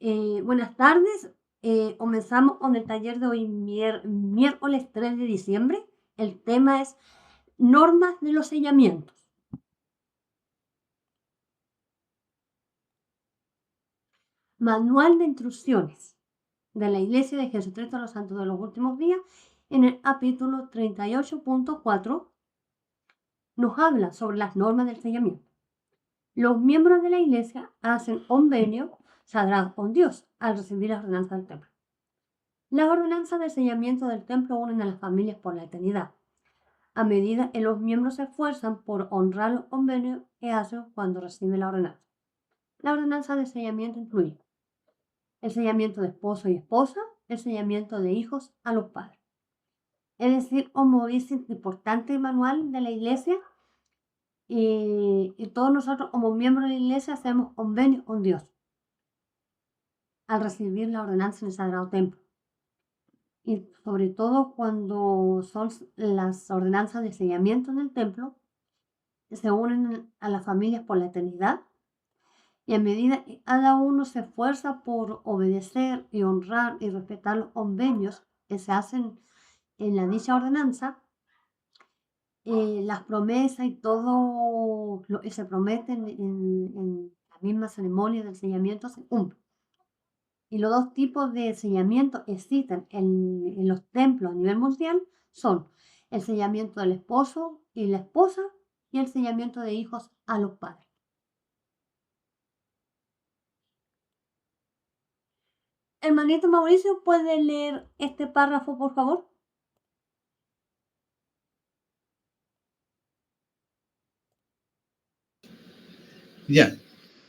Buenas tardes. Comenzamos con el taller de hoy, miércoles 3 de diciembre. El tema es normas de los sellamientos. Manual de instrucciones de la Iglesia de Jesucristo de los Santos de los Últimos Días, en el capítulo 38.4, nos habla sobre las normas del sellamiento. Los miembros de la Iglesia hacen convenio sagrado con Dios al recibir las ordenanzas del templo. Las ordenanzas de sellamiento del templo unen a las familias por la eternidad, a medida que los miembros se esfuerzan por honrar los convenios que hacen cuando reciben la ordenanza. La ordenanza de sellamiento incluye el sellamiento de esposo y esposa, el sellamiento de hijos a los padres. Es decir, como dice el importante manual de la Iglesia, y todos nosotros como miembros de la Iglesia hacemos convenio con Dios al recibir la ordenanza en el Sagrado Templo. Y sobre todo cuando son las ordenanzas de sellamiento en el templo, se unen a las familias por la eternidad, y a medida que cada uno se esfuerza por obedecer y honrar y respetar los convenios que se hacen en la dicha ordenanza, las promesas y todo lo que se promete en la misma ceremonia del sellamiento se cumple. Y los dos tipos de sellamiento que existen en los templos a nivel mundial son el sellamiento del esposo y la esposa y el sellamiento de hijos a los padres. Hermanito Mauricio, ¿puede leer este párrafo, por favor? Ya.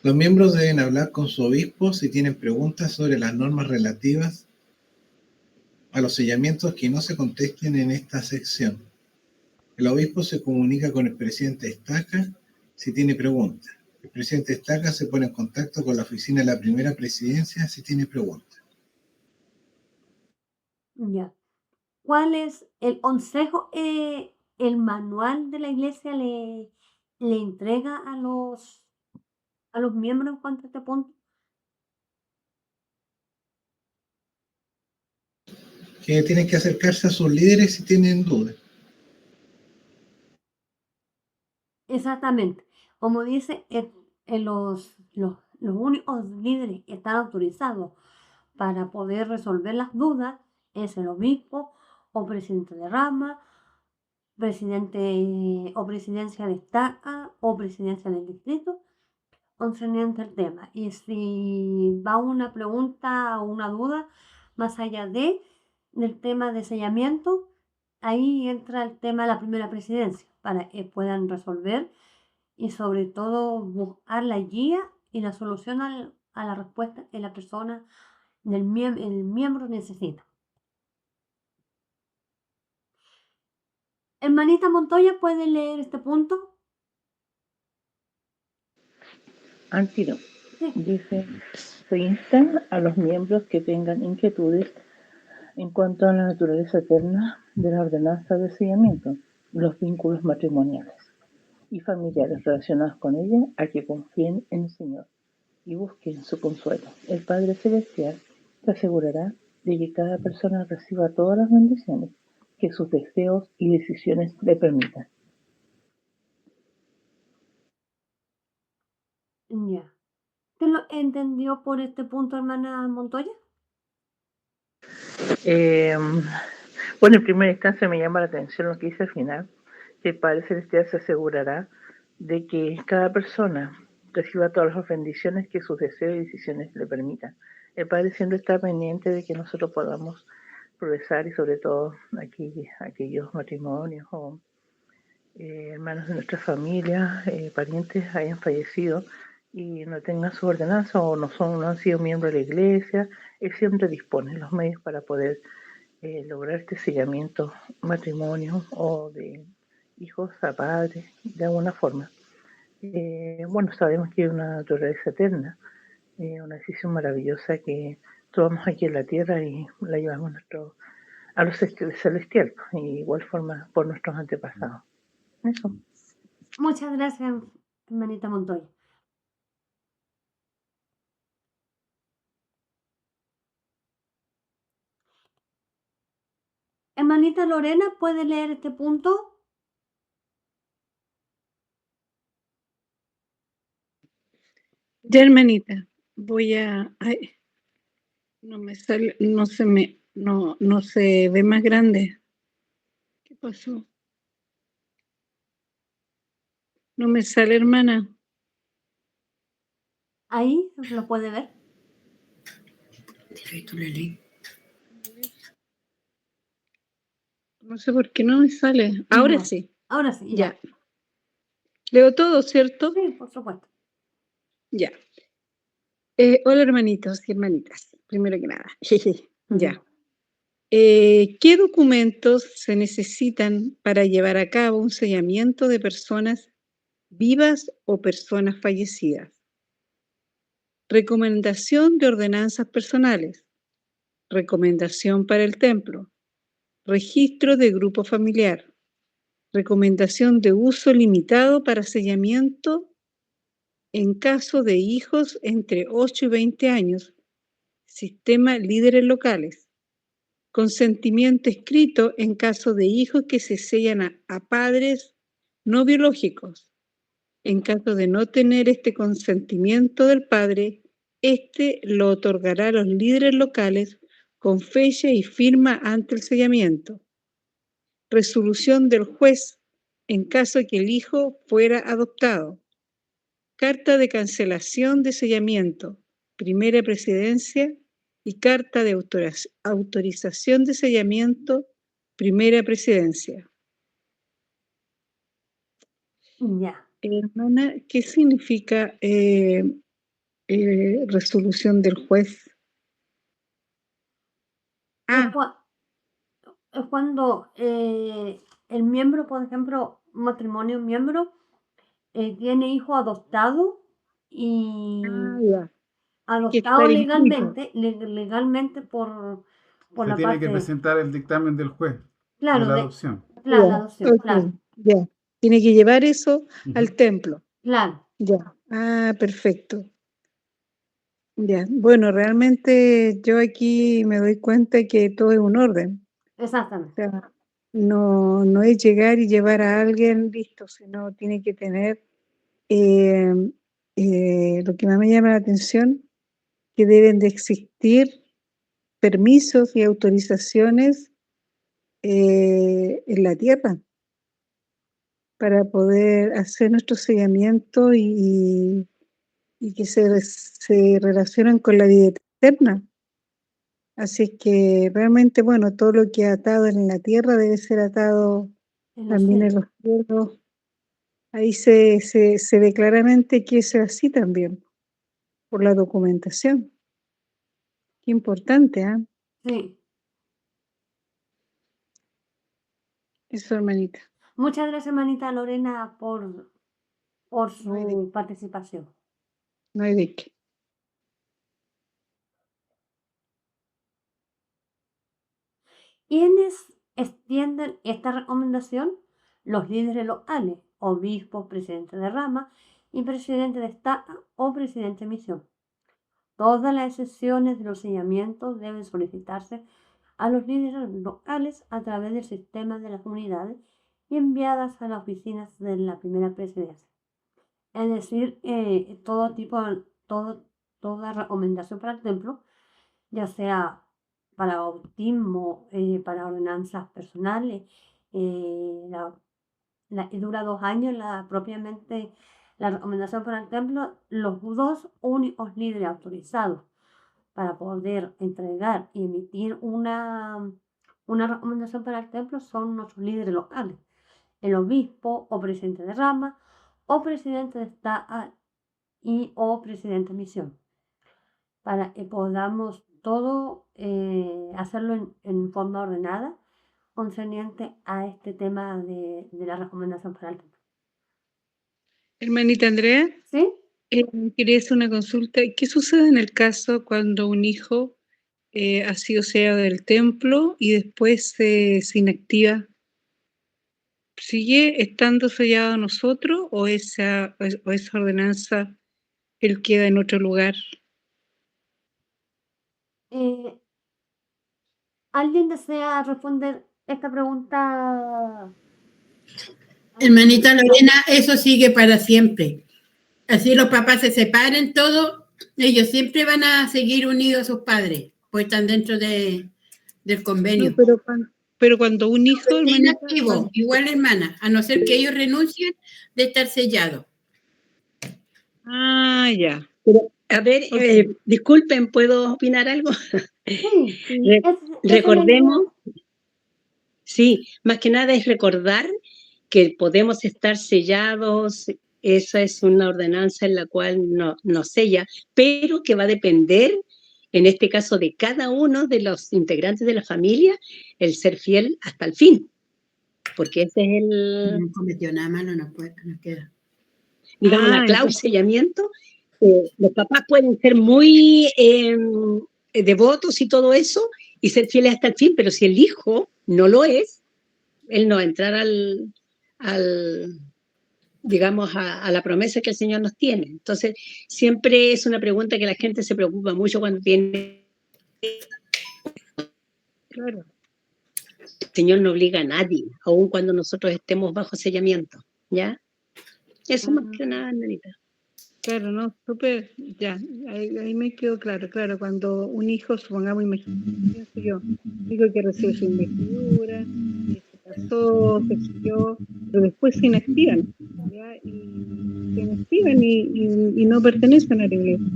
Los miembros deben hablar con su obispo si tienen preguntas sobre las normas relativas a los sellamientos que no se contesten en esta sección. El obispo se comunica con el presidente Estaca si tiene preguntas. El presidente Estaca se pone en contacto con la oficina de la primera presidencia si tiene preguntas. Ya. ¿Cuál es el consejo? El manual de la iglesia le entrega a los miembros en cuanto a este punto. Que tienen que acercarse a sus líderes si tienen dudas. Exactamente. Como dice, los únicos líderes que están autorizados para poder resolver las dudas es el obispo o presidente de rama, presidente o presidencia de estaca o presidencia del distrito concerniente al tema. Y si va una pregunta o una duda más allá del tema de sellamiento, ahí entra el tema de la primera presidencia para que puedan resolver y sobre todo buscar la guía y la solución a la respuesta que la persona, el miembro necesita. Hermanita Montoya, ¿puede leer este punto? Antino. Sí. Dice, se insta a los miembros que tengan inquietudes en cuanto a la naturaleza eterna de la ordenanza de sellamiento, los vínculos matrimoniales y familiares relacionados con ella, a que confíen en el Señor y busquen su consuelo. El Padre Celestial se asegurará de que cada persona reciba todas las bendiciones que sus deseos y decisiones le permitan. Ya. ¿Usted lo entendió por este punto, hermana Montoya? Bueno, en primera instancia me llama la atención lo que dice al final, que el Padre Celestial se asegurará de que cada persona reciba todas las bendiciones que sus deseos y decisiones le permitan. El Padre siempre está pendiente de que nosotros podamos progresar y sobre todo aquellos matrimonios o hermanos de nuestra familia, parientes hayan fallecido y no tengan su ordenanza o no han sido miembros de la iglesia. Él siempre dispone los medios para poder lograr este sellamiento matrimonio o de hijos a padres de alguna forma. Bueno, sabemos que es una naturaleza eterna, una decisión maravillosa que tomamos aquí en la tierra y la llevamos a los celestial, y de igual forma por nuestros antepasados. Eso. Muchas gracias, hermanita Montoya. Hermanita Lorena, ¿puede leer este punto? Ya, hermanita, voy a... Ay, no me sale, no se ve más grande. ¿Qué pasó? No me sale, hermana. Ahí lo puede ver. No sé por qué no me sale. Ahora Ya. sí. Ahora sí, ya. Ya. Leo todo, ¿cierto? Sí, por supuesto. Ya. Hola, hermanitos y hermanitas. Primero que nada. Ya. ¿Qué documentos se necesitan para llevar a cabo un sellamiento de personas vivas o personas fallecidas? Recomendación de ordenanzas personales. Recomendación para el templo. Registro de grupo familiar. Recomendación de uso limitado para sellamiento en caso de hijos entre 8 y 20 años. Sistema líderes locales. Consentimiento escrito en caso de hijos que se sellan a padres no biológicos. En caso de no tener este consentimiento del padre, este lo otorgará a los líderes locales con fecha y firma ante el sellamiento. Resolución del juez en caso de que el hijo fuera adoptado. Carta de cancelación de sellamiento, primera presidencia, y carta de autorización de sellamiento, primera presidencia. Ya. Hermana, ¿qué significa resolución del juez? Es cuando el miembro, por ejemplo, un matrimonio miembro, tiene hijo adoptado y Ya. Que adoptado estar inscrito. legalmente por Se la tiene que parte, presentar el dictamen del juez de claro, la de adopción. la Ya, adopción, ok, claro, ya. Tiene que llevar eso al Ujú. templo. claro, Ya. Ah, perfecto. Ya. Bueno, realmente yo aquí me doy cuenta que todo es un orden. O exactamente. sea, no es llegar y llevar a alguien listo, sino tiene que tener lo que más me llama la atención, que deben de existir permisos y autorizaciones en la tierra para poder hacer nuestro sellamiento y que se relacionan con la vida eterna. Así que realmente, bueno, todo lo que es atado en la tierra debe ser atado En los también en cielos. los cielos. Ahí se ve claramente que es así también, por la documentación. Qué importante, ¿ah? Sí. Eso, hermanita. Muchas gracias, hermanita Lorena, por No hay de, su participación. no hay de qué. ¿Quiénes extienden esta recomendación? Los líderes locales, obispos, presidentes de rama y presidente de Estado o presidente de misión. Todas las excepciones de los sellamientos deben solicitarse a los líderes locales a través del sistema de las comunidades y enviadas a las oficinas de la primera presidencia. Es decir, toda recomendación para el templo, ya sea para bautismo, para ordenanzas personales, y dura 2 años propiamente la recomendación para el templo, los dos únicos líderes autorizados para poder entregar y emitir una recomendación para el templo son nuestros líderes locales, el obispo o presidente de rama o presidente de Estado y o presidente de misión, para que podamos todo hacerlo en forma ordenada concerniente a este tema de la recomendación para el templo. Hermanita Andrea, ¿Sí? quería hacer una consulta. ¿Qué sucede en el caso cuando un hijo ha sido sellado del templo y después se inactiva? ¿Sigue estando sellado a nosotros o esa ordenanza él queda en otro lugar? ¿Alguien desea responder esta pregunta. Hermanita Lorena, eso sigue para siempre. Así los papás se separen, todo, ellos siempre van a seguir unidos a sus padres, pues están dentro del convenio. No, pero cuando un hijo, hermanita, Inactivo, igual hermana, a no ser que ellos renuncien de estar sellados. Ah, ya. Pero, a ver, Ok. disculpen, ¿puedo opinar algo? Sí, Re- esa es la recordemos, idea. sí, más que nada es recordar que podemos estar sellados, esa es una ordenanza en la cual no sella, pero que va a depender, en este caso, de cada uno de los integrantes de la familia, el ser fiel hasta el fin, porque ese es No cometió nada malo, no queda. digamos, la clave Entonces, sellamiento. Los papás pueden ser muy devotos y todo eso, y ser fieles hasta el fin, pero si el hijo no lo es, él no va a entrar digamos, a la promesa que el Señor nos tiene. Entonces, siempre es una pregunta que la gente se preocupa mucho cuando tiene. claro. El Señor no obliga a nadie, aun cuando nosotros estemos bajo sellamiento, ¿ya? Eso más que nada, Anita. Claro, no, súper, ya, ahí me quedó claro, cuando un hijo, supongamos, pienso yo, digo que recibe su investidura, se casó, se yo, pero después se inactivan, ¿ya? Y se inactivan y no pertenecen a la iglesia.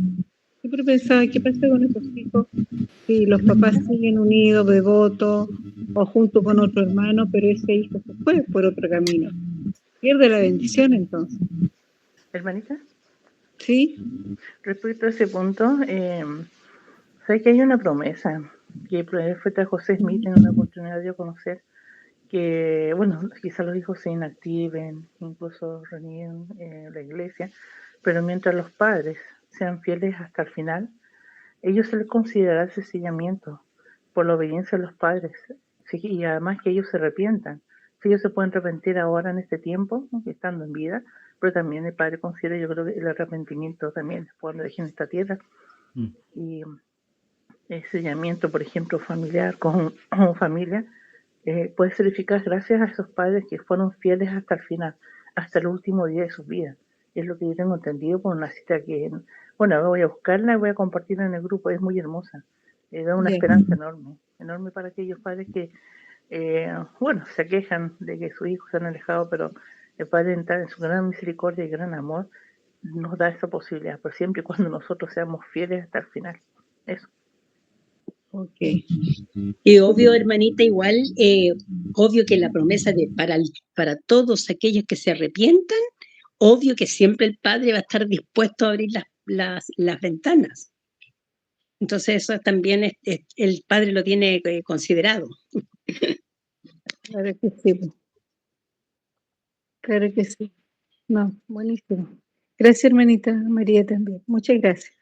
Siempre pensaba, ¿qué pasa con esos hijos si los papás siguen unidos, devotos, o junto con otro hermano, pero ese hijo se fue por otro camino? Pierde la bendición entonces, Hermanita, ¿sí? respecto a ese punto, sé que hay una promesa que el profeta José Smith en una oportunidad dio a conocer que, bueno, quizás los hijos se inactiven, incluso renieguen la iglesia, pero mientras los padres sean fieles hasta el final, ellos se les considerará ese sellamiento por la obediencia de los padres, sí, y además que ellos se arrepientan. Si ellos se pueden arrepentir ahora en este tiempo, estando en vida, pero también el Padre considera, yo creo que el arrepentimiento también cuando dejen esta tierra. Y el sellamiento, por ejemplo, familiar con familia, puede ser eficaz gracias a esos padres que fueron fieles hasta el final, hasta el último día de sus vidas. Es lo que yo tengo entendido por una cita que, bueno, voy a buscarla y voy a compartirla en el grupo, es muy hermosa. Da una esperanza enorme para aquellos padres que, bueno, se quejan de que sus hijos se han alejado, pero el Padre en su gran misericordia y gran amor nos da esa posibilidad, pero siempre y cuando nosotros seamos fieles hasta el final. Eso. Ok. Y obvio, hermanita, igual, obvio que la promesa de para todos aquellos que se arrepientan, obvio que siempre el Padre va a estar dispuesto a abrir las ventanas. Entonces eso también el Padre lo tiene considerado. Claro que sí. Claro que sí. No, buenísimo. Gracias, hermanita María, también. Muchas gracias.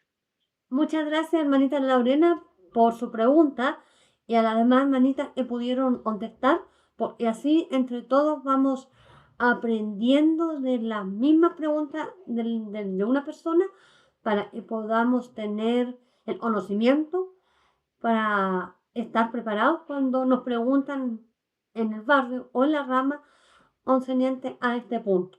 Muchas gracias, hermanita Lorena, por su pregunta y a las demás hermanitas que pudieron contestar, porque así entre todos vamos aprendiendo de las mismas preguntas de una persona para que podamos tener el conocimiento para estar preparados cuando nos preguntan en el barrio o en la rama concerniente a este punto.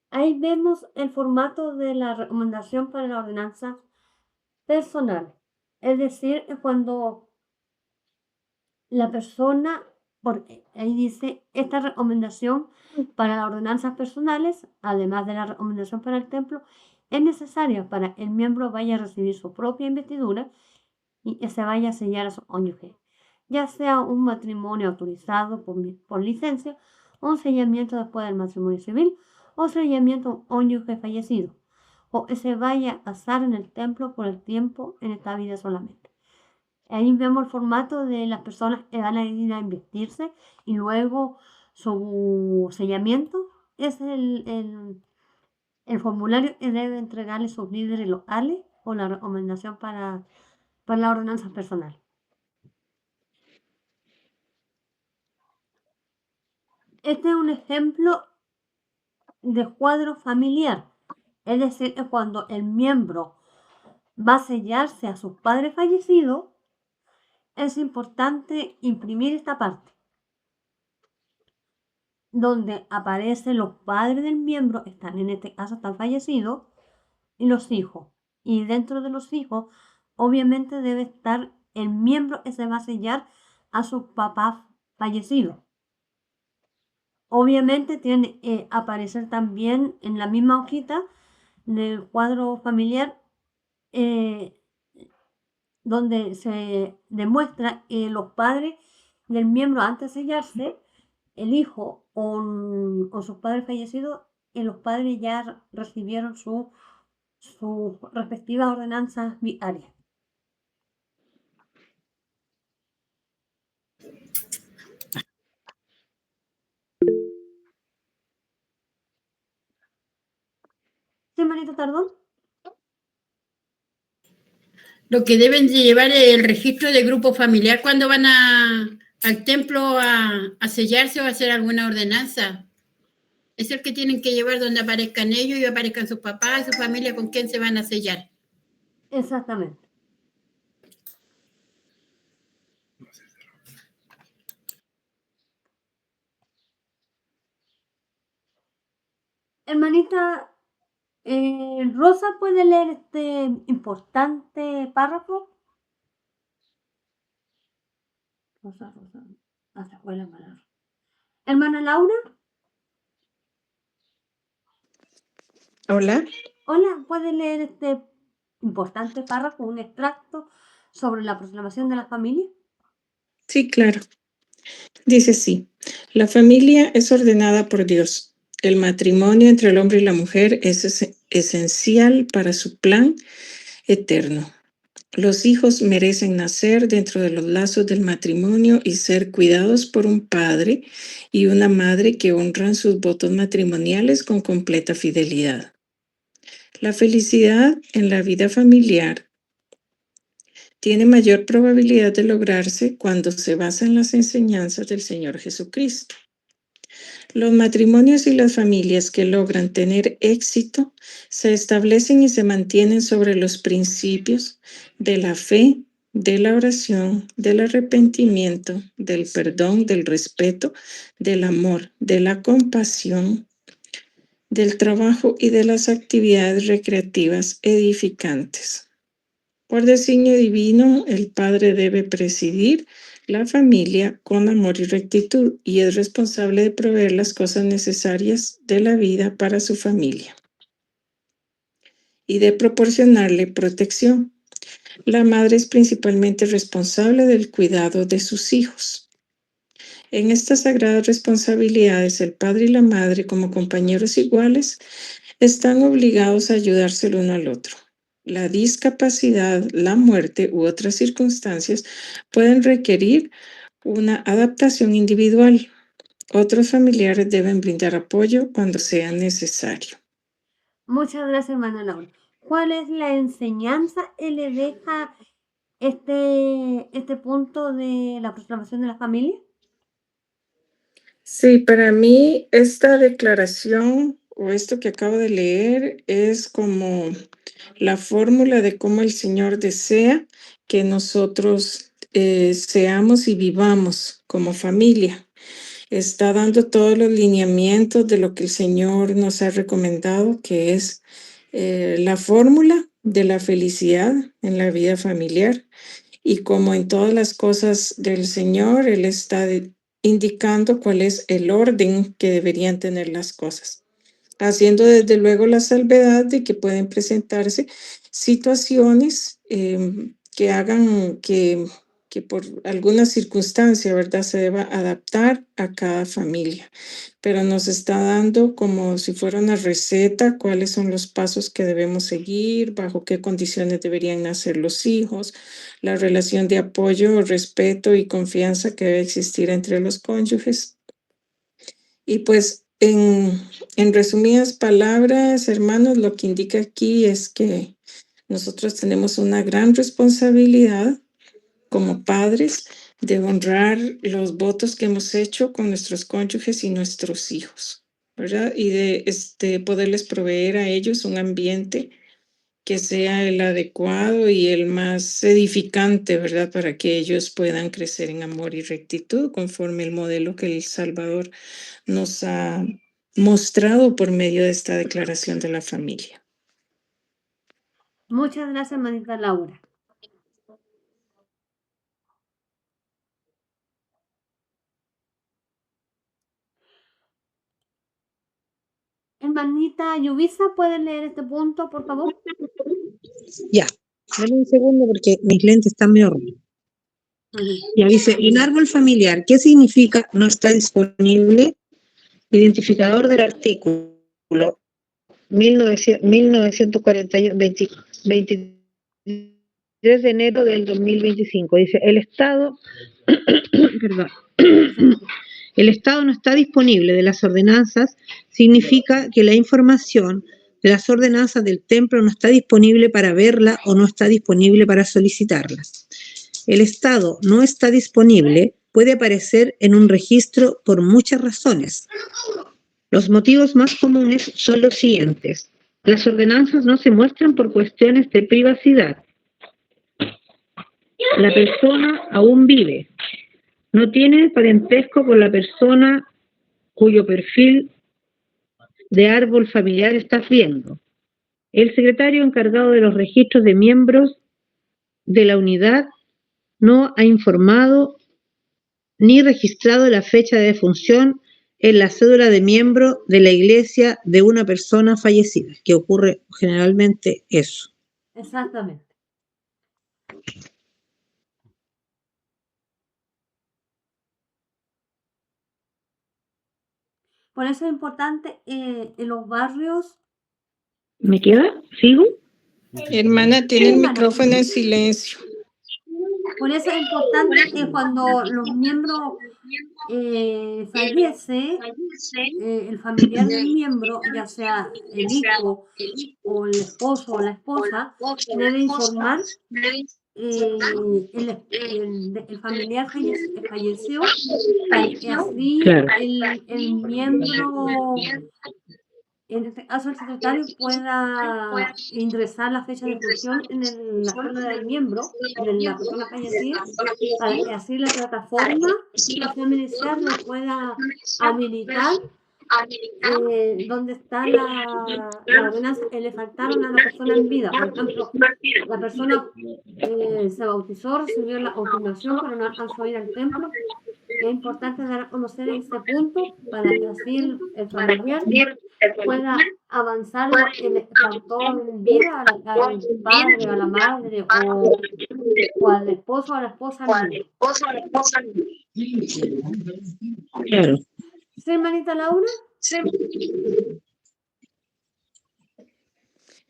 Ahí vemos el formato de la recomendación para la ordenanza personal. Es decir, cuando la persona, porque ahí dice, esta recomendación para las ordenanzas personales, además de la recomendación para el templo, es necesaria para que el miembro vaya a recibir su propia investidura y que se vaya a sellar a su cónyuge, ya sea un matrimonio autorizado por licencia, un sellamiento después del matrimonio civil o sellamiento a un cónyuge fallecido, o que se vaya a casar en el templo por el tiempo en esta vida solamente. Ahí vemos el formato de las personas que van a ir a investirse y luego su sellamiento es el formulario que debe entregarle sus líderes locales o la recomendación para la ordenanza personal. Este es un ejemplo de cuadro familiar, es decir, que cuando el miembro va a sellarse a sus padres fallecidos, es importante imprimir esta parte, donde aparecen los padres del miembro, en este caso están fallecidos, y los hijos. Y dentro de los hijos, obviamente debe estar el miembro que se va a sellar a sus papás fallecidos. Obviamente tiene que aparecer también en la misma hojita del cuadro familiar, donde se demuestra que los padres del miembro antes de sellarse, el hijo o sus padres fallecidos, los padres ya recibieron sus respectivas ordenanzas vicarias. ¿Sí, Marito Tardón? Lo que deben de llevar es el registro de grupo familiar cuando van al templo a sellarse o a hacer alguna ordenanza. Es el que tienen que llevar donde aparezcan ellos y aparezcan sus papás, su familia, con quién se van a sellar. Exactamente. Hermanita Rosa, ¿puede leer este importante párrafo? Rosa. Se fue la palabra. Hermana Laura. Hola. Hola, ¿puede leer este importante párrafo, un extracto sobre la proclamación de la familia? Sí, claro. Dice así: la familia es ordenada por Dios. El matrimonio entre el hombre y la mujer es esencial para su plan eterno. Los hijos merecen nacer dentro de los lazos del matrimonio y ser cuidados por un padre y una madre que honran sus votos matrimoniales con completa fidelidad. La felicidad en la vida familiar tiene mayor probabilidad de lograrse cuando se basa en las enseñanzas del Señor Jesucristo. Los matrimonios y las familias que logran tener éxito se establecen y se mantienen sobre los principios de la fe, de la oración, del arrepentimiento, del perdón, del respeto, del amor, de la compasión, del trabajo y de las actividades recreativas edificantes. Por designio divino, el padre debe presidir la familia con amor y rectitud y es responsable de proveer las cosas necesarias de la vida para su familia y de proporcionarle protección. La madre es principalmente responsable del cuidado de sus hijos. En estas sagradas responsabilidades, el padre y la madre, como compañeros iguales, están obligados a ayudarse el uno al otro. La discapacidad, la muerte u otras circunstancias pueden requerir una adaptación individual. Otros familiares deben brindar apoyo cuando sea necesario. Muchas gracias, hermana Laura. ¿Cuál es la enseñanza que le deja este punto de la proclamación de la familia? Sí, para mí esta declaración o esto que acabo de leer es como la fórmula de cómo el Señor desea que nosotros seamos y vivamos como familia. Está dando todos los lineamientos de lo que el Señor nos ha recomendado, que es la fórmula de la felicidad en la vida familiar. Y como en todas las cosas del Señor, Él está indicando cuál es el orden que deberían tener las cosas, haciendo desde luego la salvedad de que pueden presentarse situaciones que hagan que por alguna circunstancia, ¿verdad?, se deba adaptar a cada familia. Pero nos está dando como si fuera una receta cuáles son los pasos que debemos seguir, bajo qué condiciones deberían nacer los hijos, la relación de apoyo, respeto y confianza que debe existir entre los cónyuges. Y pues en resumidas palabras, hermanos, lo que indica aquí es que nosotros tenemos una gran responsabilidad como padres de honrar los votos que hemos hecho con nuestros cónyuges y nuestros hijos, ¿verdad? Y de poderles proveer a ellos un ambiente que sea el adecuado y el más edificante, ¿verdad? Para que ellos puedan crecer en amor y rectitud conforme el modelo que El Salvador nos ha mostrado por medio de esta declaración de la familia. Muchas gracias, hermanita Laura. Hermanita Yubisa, ¿pueden leer este punto, por favor? Ya, dame un segundo porque mis lentes están medio rojos. Ya dice, un árbol familiar, ¿qué significa no está disponible? Identificador del artículo 1941, 23 de enero del 2025. Dice, el Estado, perdón, el Estado no está disponible de las ordenanzas, significa que la información de las ordenanzas del templo no está disponible para verla o no está disponible para solicitarlas. El Estado no está disponible puede aparecer en un registro por muchas razones. Los motivos más comunes son los siguientes. Las ordenanzas no se muestran por cuestiones de privacidad. La persona aún vive. No tiene parentesco con la persona cuyo perfil de árbol familiar estás viendo. El secretario encargado de los registros de miembros de la unidad no ha informado ni registrado la fecha de defunción en la cédula de miembro de la iglesia de una persona fallecida, que ocurre generalmente eso. Exactamente. Por eso es importante en los barrios. ¿Me queda? ¿Sigo? Hermana, tiene el Hermana. micrófono en silencio. Por eso es importante cuando los miembros fallece, el familiar del miembro, ya sea el hijo o el esposo o la esposa, debe informar el familiar falleció para que así Claro. el miembro, en este caso el secretario, pueda ingresar la fecha de función en la cédula del miembro, de la persona fallecida, para que así la plataforma familiar lo pueda habilitar donde está la ordenanza que le faltaron a la persona en vida. Por ejemplo, la persona se bautizó, recibió la confirmación, pero no alcanzó a ir al templo. Es importante dar a conocer este punto para que así el familiar pueda avanzar lo que le faltó en vida al padre, a la madre o al esposo o a la esposa. Claro. ¿Sí, hermanita Laura?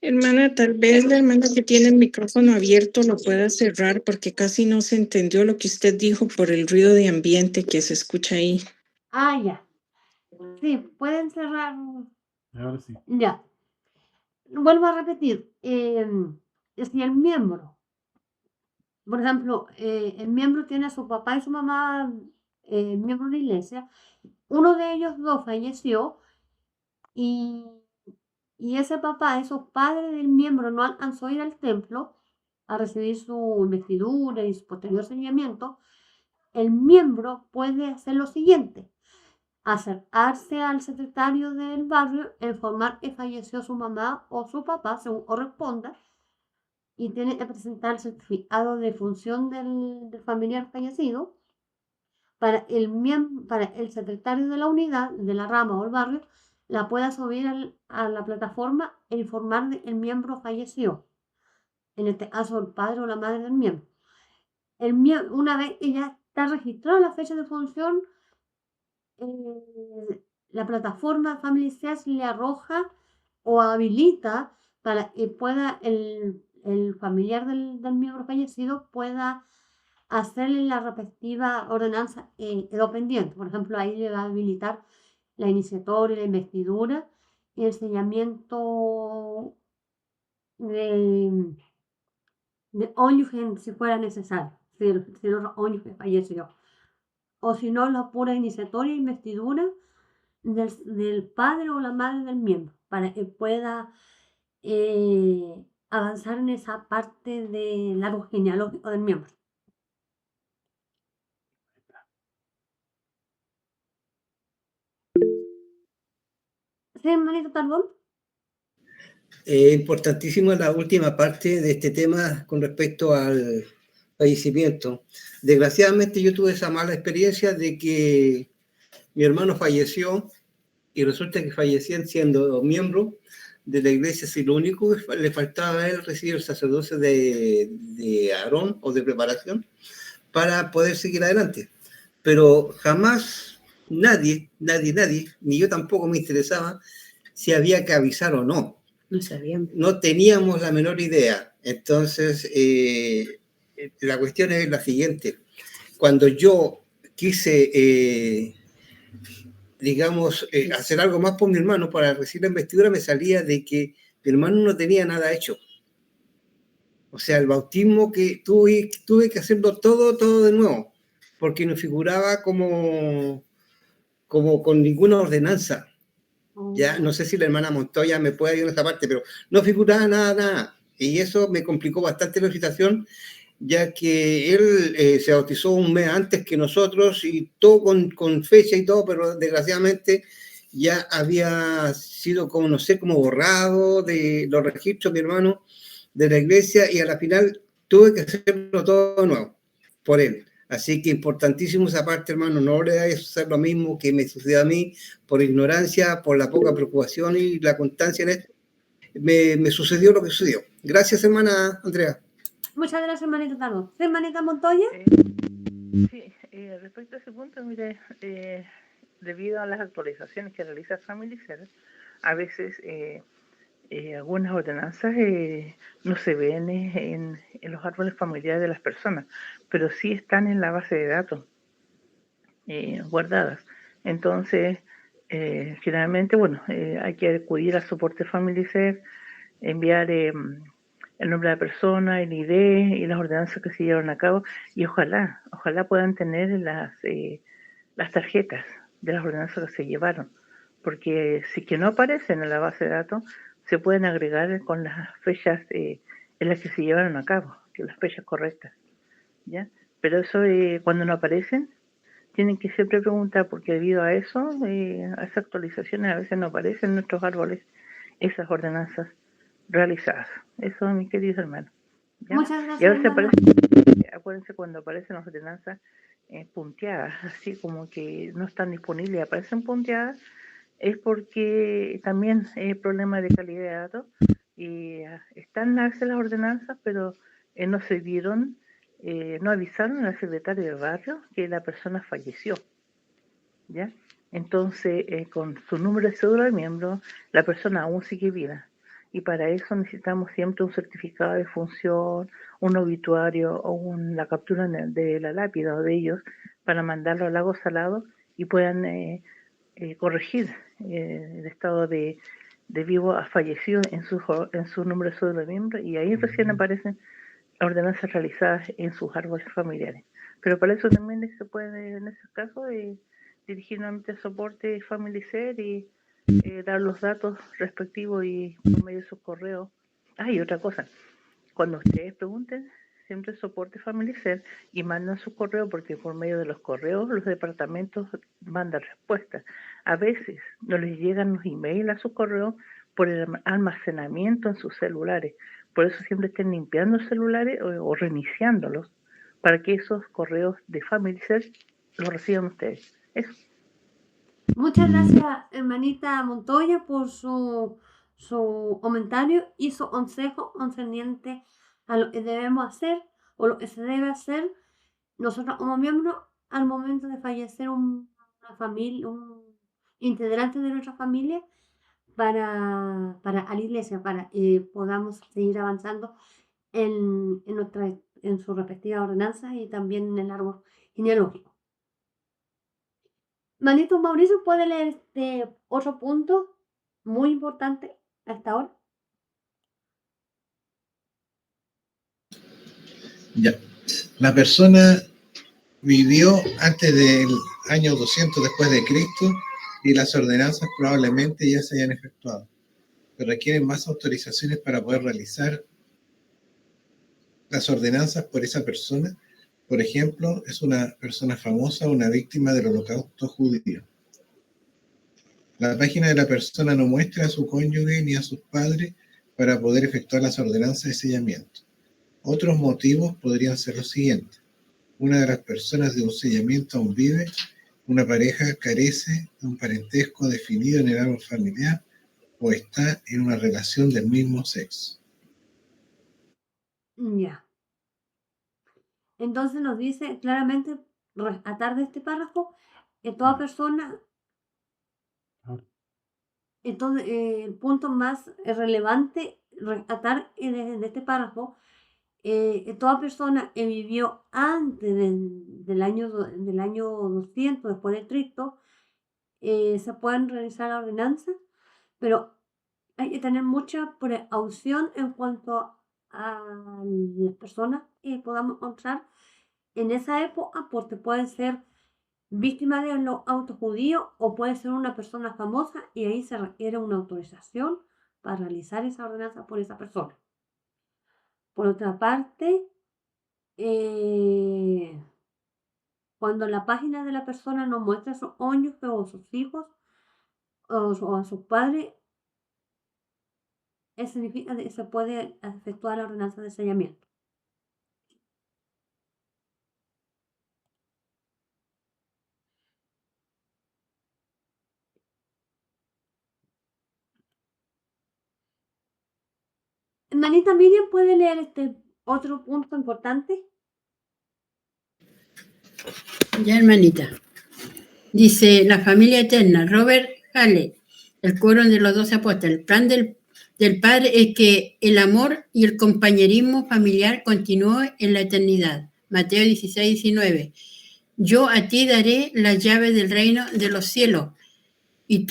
Hermana, tal vez la hermana que tiene el micrófono abierto lo pueda cerrar porque casi no se entendió lo que usted dijo por el ruido de ambiente que se escucha ahí. Ah, ya. Sí, pueden cerrar. Ahora sí. Ya. Vuelvo a repetir. Si el miembro, por ejemplo, el miembro tiene a su papá y su mamá, miembro de la iglesia, uno de ellos dos falleció y ese papá, esos padres del miembro no alcanzó a ir al templo a recibir su investidura y su posterior seguimiento, el miembro puede hacer lo siguiente: acercarse al secretario del barrio, informar que falleció su mamá o su papá, según corresponda, y tiene que presentar el certificado de función del familiar fallecido para el secretario de la unidad, de la rama o el barrio, la pueda subir a la plataforma e informar de que el miembro falleció. En este caso, el padre o la madre del miembro. Una vez que ya está registrada la fecha de función, la plataforma Family Search le arroja o habilita para que pueda el familiar del miembro fallecido pueda hacerle la respectiva ordenanza que quedó pendiente. Por ejemplo, ahí le va a habilitar la iniciatoria, la investidura y el sellamiento de cónyuge si fuera necesario, si el cónyuge falleció. O si no, la pura iniciatoria e investidura del padre o la madre del miembro, para que pueda avanzar en esa parte del árbol genealógico del miembro. ¿Sí, hermanito Tarbón? Importantísimo la última parte de este tema con respecto al fallecimiento. Desgraciadamente yo tuve esa mala experiencia de que mi hermano falleció y resulta que fallecían siendo miembro de la iglesia, si lo único que le faltaba a él recibir el sacerdocio de Aarón o de preparación para poder seguir adelante. Pero jamás nadie, ni yo tampoco me interesaba si había que avisar o no. No sabíamos. No teníamos la menor idea. Entonces, la cuestión es la siguiente. Cuando yo quise, hacer algo más por mi hermano para recibir la investidura, me salía de que mi hermano no tenía nada hecho. O sea, el bautismo que tuve que hacerlo todo de nuevo, porque no figuraba como con ninguna ordenanza. Ya, no sé si la hermana Montoya me puede ayudar en esta parte, pero no figuraba nada. Y eso me complicó bastante la situación, ya que él se bautizó un mes antes que nosotros y todo con fecha y todo, pero desgraciadamente ya había sido como, no sé, como borrado de los registros, mi hermano, de la iglesia, y a la final tuve que hacerlo todo de nuevo por él. Así que importantísimo esa parte, hermano, no le vayas a hacer lo mismo que me sucedió a mí por ignorancia, por la poca preocupación y la constancia en esto. Me sucedió lo que sucedió. Gracias, hermana Andrea. Muchas gracias, hermanito Tarbón. ¿Sí, hermanita Montoya? Sí, respecto a ese punto, mire, debido a las actualizaciones que realiza Family Center, a veces algunas ordenanzas no se ven en los árboles familiares de las personas, pero sí están en la base de datos guardadas. Entonces, generalmente, hay que acudir al soporte Family Center, enviar el nombre de la persona, el ID y las ordenanzas que se llevaron a cabo, y ojalá puedan tener las tarjetas de las ordenanzas que se llevaron, porque si que no aparecen en la base de datos, se pueden agregar con las fechas en las que se llevaron a cabo, que las fechas correctas, ¿ya? Pero eso cuando no aparecen, tienen que siempre preguntar, porque debido a eso, a esas actualizaciones a veces no aparecen en nuestros árboles esas ordenanzas realizadas. Eso, mi querido hermano. ¿Ya? Muchas gracias, Y a veces hermana. acuérdense cuando aparecen las ordenanzas punteadas, así como que no están disponibles y aparecen punteadas, es porque también hay problema de calidad de datos y están a veces las ordenanzas, pero no se dieron, no avisaron al secretario del barrio que la persona falleció, ¿ya? Entonces, con su número de cédula de miembro, la persona aún sigue viva. Y para eso necesitamos siempre un certificado de función, un obituario o la captura de la lápida o de ellos para mandarlo al lago salado y puedan corregir el estado de vivo a fallecido en su número de cédula de miembro, y ahí recién aparecen ordenanzas realizadas en sus árboles familiares. Pero para eso también se puede, en ese caso, dirigir nuevamente al soporte Family Center y dar los datos respectivos y por medio de sus correos. Y otra cosa, cuando ustedes pregunten, siempre soporte Family Center y mandan su correo, porque por medio de los correos los departamentos mandan respuestas. A veces no les llegan los emails a sus correos por el almacenamiento en sus celulares. Por eso siempre estén limpiando celulares o reiniciándolos para que esos correos de Family Center los reciban ustedes. Eso. Muchas gracias, hermanita Montoya, por su comentario y su consejo concerniente a lo que debemos hacer o lo que se debe hacer nosotros como miembros al momento de fallecer una familia, un integrante de nuestra familia, para a la iglesia, para que podamos seguir avanzando en su respectiva ordenanza y también en el árbol genealógico. Manito Mauricio, ¿puede leer este otro punto muy importante hasta ahora? Ya. La persona vivió antes del año 200 después de Cristo y las ordenanzas probablemente ya se hayan efectuado, pero requieren más autorizaciones para poder realizar las ordenanzas por esa persona. Por ejemplo, es una persona famosa o una víctima del Holocausto judío. La página de la persona no muestra a su cónyuge ni a sus padres para poder efectuar las ordenanzas de sellamiento. Otros motivos podrían ser los siguientes. Una de las personas de un sellamiento aún vive, una pareja carece de un parentesco definido en el árbol familiar o está en una relación del mismo sexo. Ya. Entonces nos dice claramente, rescatar de este párrafo, que toda persona, entonces el punto más relevante, rescatar de este párrafo, toda persona que vivió antes del año 200 después de Cristo, se pueden realizar la ordenanza, pero hay que tener mucha precaución en cuanto a las personas que podamos encontrar en esa época, porque pueden ser víctimas de los autos judíos o puede ser una persona famosa y ahí se requiere una autorización para realizar esa ordenanza por esa persona. Por otra parte, cuando la página de la persona no muestra a sus cónyuges o sus hijos o a sus padres, eso significa que se puede efectuar la ordenanza de sellamiento. Hermanita Miriam, ¿puede leer este otro punto importante? Ya, hermanita. Dice la familia eterna, Robert Halley, el quórum de los 12 apóstoles. El plan del Padre es que el amor y el compañerismo familiar continúe en la eternidad. Mateo 16, 19. Yo a ti daré las llaves del reino de los cielos, y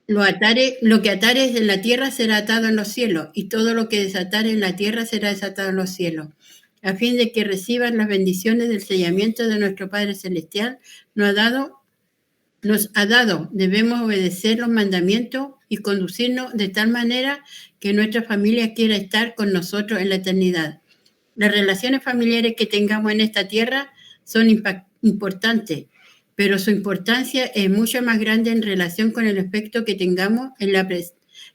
lo que atares en la tierra será atado en los cielos, y todo lo que desatares en la tierra será desatado en los cielos, a fin de que reciban las bendiciones del sellamiento de nuestro Padre Celestial. Nos ha dado, debemos obedecer los mandamientos y conducirnos de tal manera que nuestra familia quiera estar con nosotros en la eternidad. Las relaciones familiares que tengamos en esta tierra son importantes, pero su importancia es mucho más grande en relación con el efecto que tengamos en la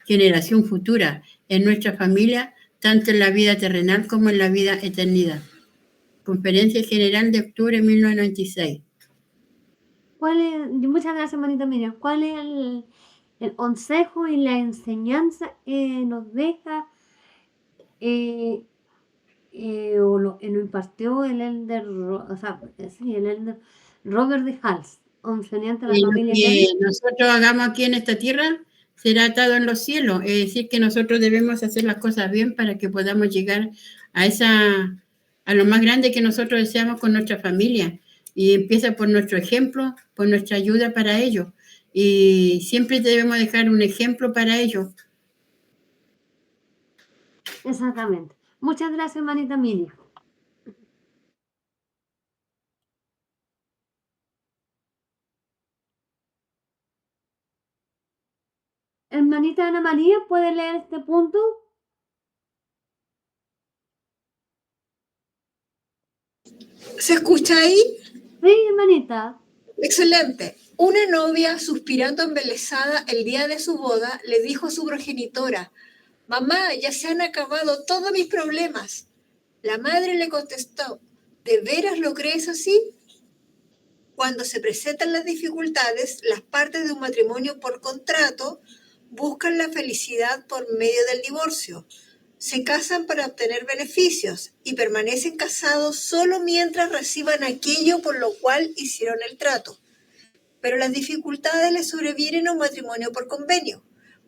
generación futura, en nuestra familia, tanto en la vida terrenal como en la vida eternidad. Conferencia General de octubre de 1996. Muchas gracias, hermanita Miriam. ¿Cuál es el consejo y la enseñanza que nos deja o lo que nos impartió el elder Robert de Hals, enseñante de la Y lo familia que eterna? nosotros hagamos aquí en esta tierra será atado en los cielos. Es decir, que nosotros debemos hacer las cosas bien para que podamos llegar a lo más grande que nosotros deseamos con nuestra familia. Y empieza por nuestro ejemplo, por nuestra ayuda para ellos. Y siempre debemos dejar un ejemplo para ellos. Exactamente. Muchas gracias, hermanita Miriam. Hermanita Ana María, ¿puede leer este punto? ¿Se escucha ahí? Sí, hermanita. Excelente. Una novia, suspirando embelesada el día de su boda, le dijo a su progenitora: «Mamá, ya se han acabado todos mis problemas». La madre le contestó: «¿De veras lo crees así?». Cuando se presentan las dificultades, las partes de un matrimonio por contrato buscan la felicidad por medio del divorcio. Se casan para obtener beneficios y permanecen casados solo mientras reciban aquello por lo cual hicieron el trato. Pero las dificultades les sobrevienen a un matrimonio por convenio.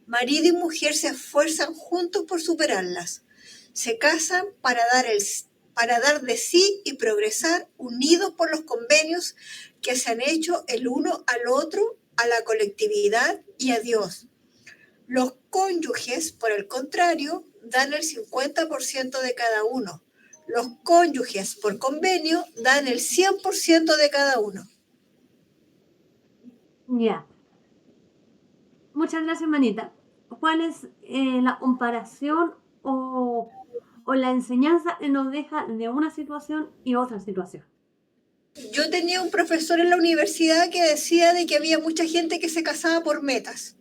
Marido y mujer se esfuerzan juntos por superarlas. Se casan para dar de sí y progresar, unidos por los convenios que se han hecho el uno al otro, a la colectividad y a Dios. Los cónyuges, por el contrario, dan el 50% de cada uno. Los cónyuges, por convenio, dan el 100% de cada uno. Ya. Muchas gracias, hermanita. ¿Cuál es la comparación o o la enseñanza nos deja de una situación y otra situación. Yo tenía un profesor en la universidad que decía de que había mucha gente que se casaba por metas.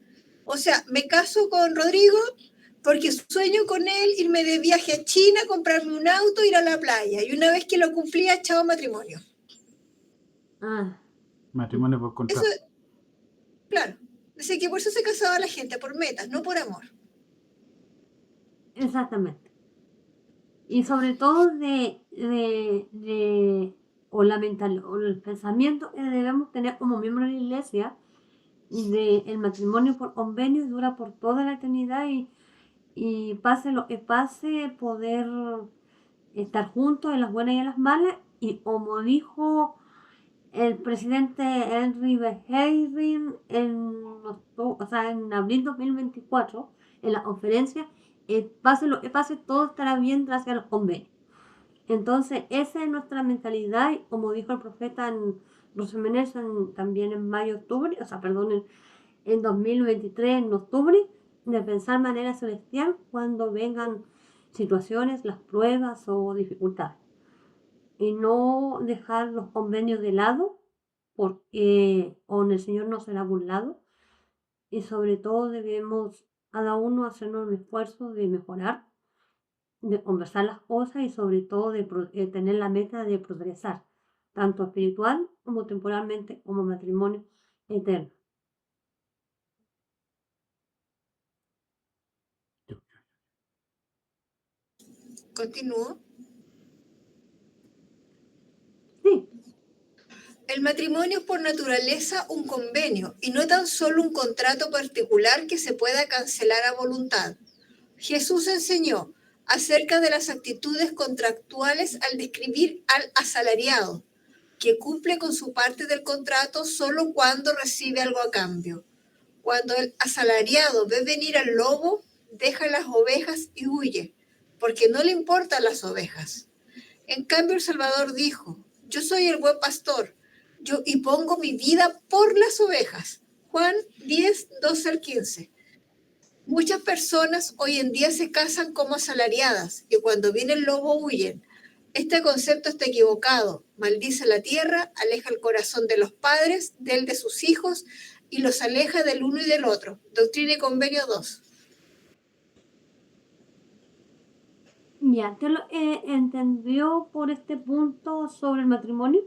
O sea, me caso con Rodrigo porque sueño con él irme de viaje a China, comprarme un auto, ir a la playa. Y una vez que lo cumplía, chao matrimonio. Ah, Matrimonio por Eso, contrato. claro. Dice que por eso se casaba la gente, por metas, no por amor. exactamente. Y sobre todo o la mental, o el pensamiento que debemos tener como miembros de la iglesia, de el matrimonio por convenio dura por toda la eternidad y pase lo que pase, poder estar juntos en las buenas y en las malas. Y como dijo el presidente Henry B. Eyring en abril 2024, en la conferencia, pase lo que pase, todo estará bien gracias a los convenios. Entonces, esa es nuestra mentalidad, y como dijo el profeta Rosemary Nelson también en octubre, en 2023, en octubre, de pensar de manera celestial cuando vengan situaciones, las pruebas o dificultades. Y no dejar los convenios de lado, porque con el Señor no será burlado. Y sobre todo debemos cada uno hacernos un esfuerzo de mejorar, de conversar las cosas y sobre todo de tener la meta de progresar, tanto espiritual como temporalmente, como matrimonio eterno. Continúo. Sí, El matrimonio es por naturaleza un convenio y no tan solo un contrato particular que se pueda cancelar a voluntad. Jesús enseñó acerca de las actitudes contractuales al describir al asalariado, que cumple con su parte del contrato solo cuando recibe algo a cambio. Cuando el asalariado ve venir al lobo, deja las ovejas y huye, porque no le importan las ovejas. En cambio, el Salvador dijo, yo soy el buen pastor, y pongo mi vida por las ovejas. Juan 10, 12 al 15. Muchas personas hoy en día se casan como asalariadas y cuando viene el lobo huyen. Este concepto está equivocado. Maldice la tierra, aleja el corazón de los padres, del de sus hijos y los aleja del uno y del otro. Doctrina y Convenio 2. ya, ¿te lo entendió por este punto sobre el matrimonio?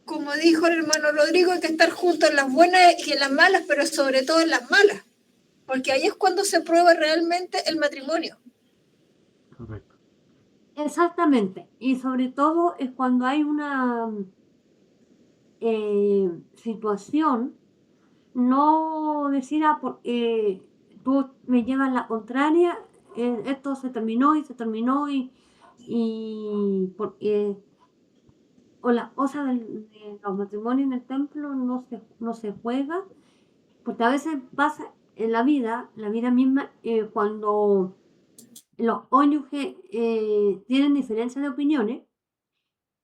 Como dijo el hermano Rodrigo, hay que estar juntos en las buenas y en las malas, pero sobre todo en las malas, porque ahí es cuando se prueba realmente el matrimonio. Correcto. Exactamente, y sobre todo es cuando hay una situación, no decir, porque tú me llevas la contraria, esto se terminó y porque o las cosas de los matrimonios en el templo no se juega, porque a veces pasa en la vida misma, cuando los cónyuges tienen diferencias de opiniones,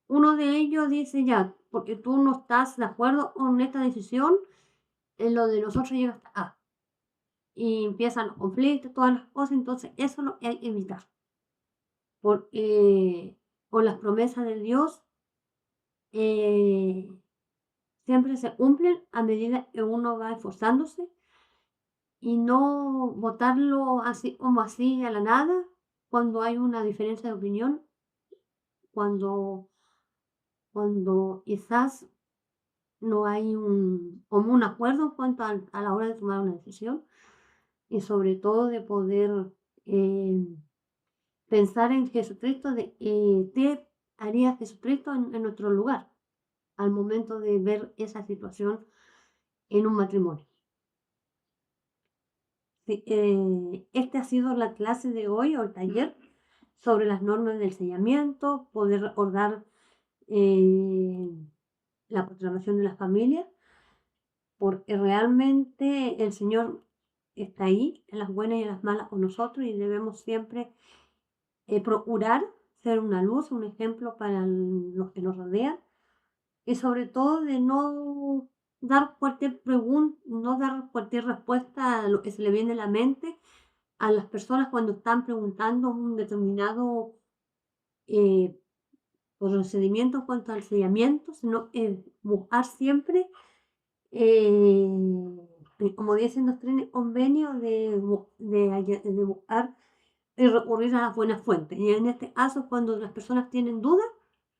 uno de ellos dice ya, porque tú no estás de acuerdo con esta decisión, en lo de nosotros llega hasta A. Y empiezan los conflictos, todas las cosas, entonces eso es lo que hay que evitar. Porque con las promesas de Dios siempre se cumplen a medida que uno va esforzándose y no votarlo así como así a la nada cuando hay una diferencia de opinión, cuando quizás no hay como un acuerdo en cuanto a la hora de tomar una decisión y sobre todo de poder pensar en Jesucristo, de qué haría Jesucristo en nuestro lugar al momento de ver esa situación en un matrimonio. Sí, esta ha sido la clase de hoy o el taller sobre las normas del sellamiento, poder recordar la proclamación de la familia, porque realmente el Señor está ahí, en las buenas y en las malas con nosotros y debemos siempre procurar ser una luz, un ejemplo para los que nos rodean y sobre todo de no dar cualquier pregunta, no dar cualquier respuesta a lo que se le viene a la mente, a las personas cuando están preguntando un determinado procedimiento en cuanto al sellamiento, sino buscar siempre, como dicen los trenes, convenio de buscar y recurrir a las buenas fuentes. Y en este caso, cuando las personas tienen dudas,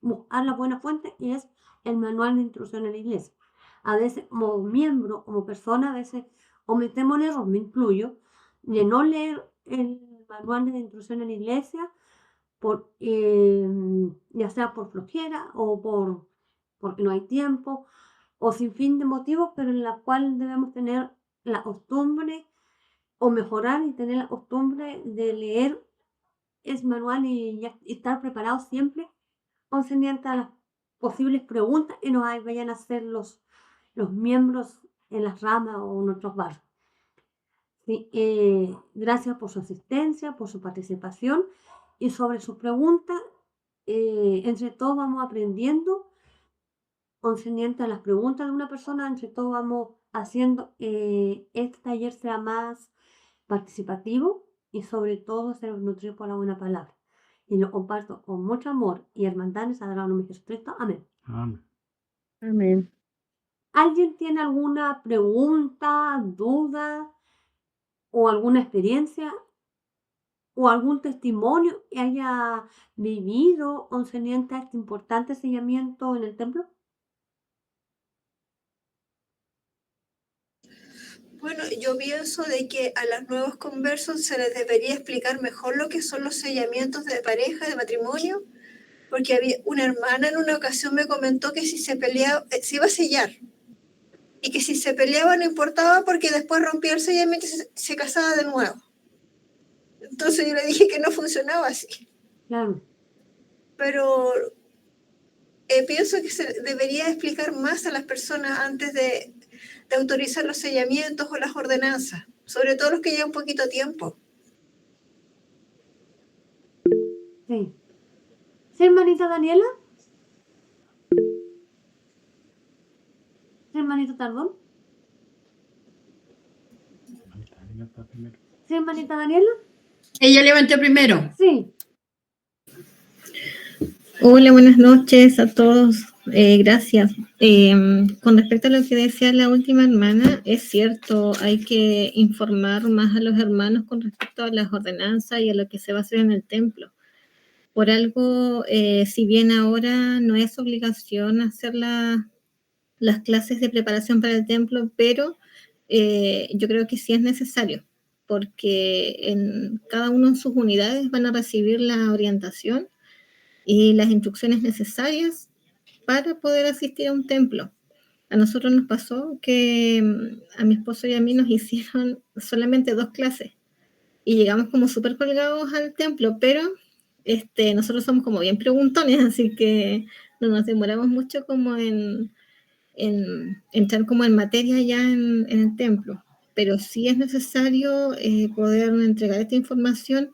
buscar la buena fuente y es el manual de instrucción en la iglesia. A veces, como miembro, como persona, a veces cometemos el error, me incluyo, de no leer el manual de instrucción en la iglesia, ya sea por flojera o porque no hay tiempo, o sin fin de motivos, pero en la cual debemos tener la costumbre o mejorar y tener la costumbre de leer ese manual y estar preparados siempre concerniente a las posibles preguntas que nos vayan a hacer los miembros en las ramas o en otros barrios. Sí, gracias por su asistencia, por su participación y sobre sus preguntas. Entre todos vamos aprendiendo concerniente a las preguntas de una persona, entre todos vamos haciendo este taller sea más participativo y sobre todo ser nutrido por la buena palabra. Y lo comparto con mucho amor y hermandad en el sagrado nombre de Jesucristo. Amén. Amén. Amén. ¿Alguien tiene alguna pregunta, duda o alguna experiencia o algún testimonio que haya vivido concerniente a este importante sellamiento en el templo? Bueno, yo pienso de que a los nuevos conversos se les debería explicar mejor lo que son los sellamientos de pareja, de matrimonio, porque había una hermana en una ocasión me comentó que si se peleaba, se iba a sellar, y que si se peleaba no importaba porque después rompía el sellamiento y se casaba de nuevo. Entonces yo le dije que no funcionaba así. Claro. Pero pienso que se debería explicar más a las personas antes de autorizar los sellamientos o las ordenanzas, sobre todo los que llevan poquito tiempo. Sí. ¿Sí, hermanita Daniela? ¿Sí, hermanito Tardón? ¿Sí, hermanita Daniela? Ella levantó primero. Sí. Hola, buenas noches a todos. Gracias. Con respecto a lo que decía la última hermana, es cierto, hay que informar más a los hermanos con respecto a las ordenanzas y a lo que se va a hacer en el templo. Por algo, si bien ahora no es obligación hacer las clases de preparación para el templo, pero yo creo que sí es necesario, porque en cada uno de sus unidades van a recibir la orientación y las instrucciones necesarias para poder asistir a un templo. A nosotros nos pasó que a mi esposo y a mí nos hicieron solamente 2 clases y llegamos como súper colgados al templo, pero nosotros somos como bien preguntones, así que no nos demoramos mucho como en entrar como en materia ya en el templo. Pero sí es necesario poder entregar esta información